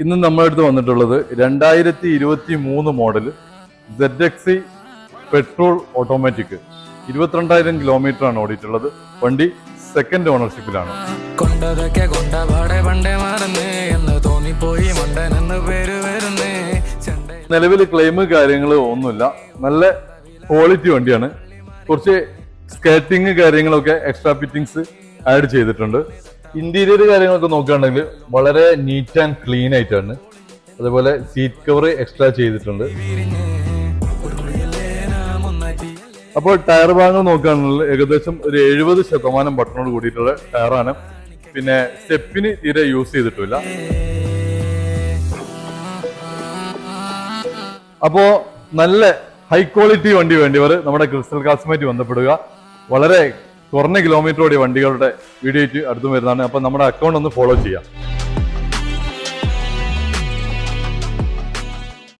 ഇന്ന് നമ്മുടെ അടുത്ത് വന്നിട്ടുള്ളത് 2023 model ZX petrol automatic 22,000 kilometre ആണ് ഓടിയിട്ടുള്ളത്. വണ്ടി സെക്കൻഡ് ഓണർഷിപ്പിലാണ്. നിലവിൽ ക്ലെയിം കാര്യങ്ങൾ ഒന്നുമില്ല. നല്ല ക്വാളിറ്റി വണ്ടിയാണ്. കുറച്ച് സ്കേറ്റിംഗ് കാര്യങ്ങളൊക്കെ എക്സ്ട്രാ ഫിറ്റിംഗ്സ് ആഡ് ചെയ്തിട്ടുണ്ട്. ഇന്റീരിയർ കാര്യങ്ങളൊക്കെ നോക്കുകയാണെങ്കിൽ വളരെ നീറ്റ് ആൻഡ് ക്ലീൻ ആയിട്ടാണ്. അതേപോലെ സീറ്റ് കവർ എക്സ്ട്രാ ചെയ്തിട്ടുണ്ട്. അപ്പോൾ ടയർ ഭാഗങ്ങൾ നോക്കുകയാണെങ്കിൽ ഏകദേശം ഒരു 70% ബട്ടണോട് കൂടിയിട്ടുള്ള ടയറാണ്. പിന്നെ സ്റ്റെപ്പിന് തീരെ യൂസ് ചെയ്തിട്ടില്ല. അപ്പോ നല്ല ഹൈ ക്വാളിറ്റി വണ്ടി വേണ്ടിയവർ നമ്മുടെ ക്രിസ്റ്റൽ കാർസുമായിട്ട് ബന്ധപ്പെടുക. വളരെ കുറഞ്ഞ കിലോമീറ്റർ ഓടിയ വണ്ടികളുടെ വീഡിയോ ആയിട്ട് അടുത്തും വരുന്നതാണ്. അപ്പൊ നമ്മുടെ അക്കൗണ്ട് ഒന്ന് ഫോളോ ചെയ്യാം.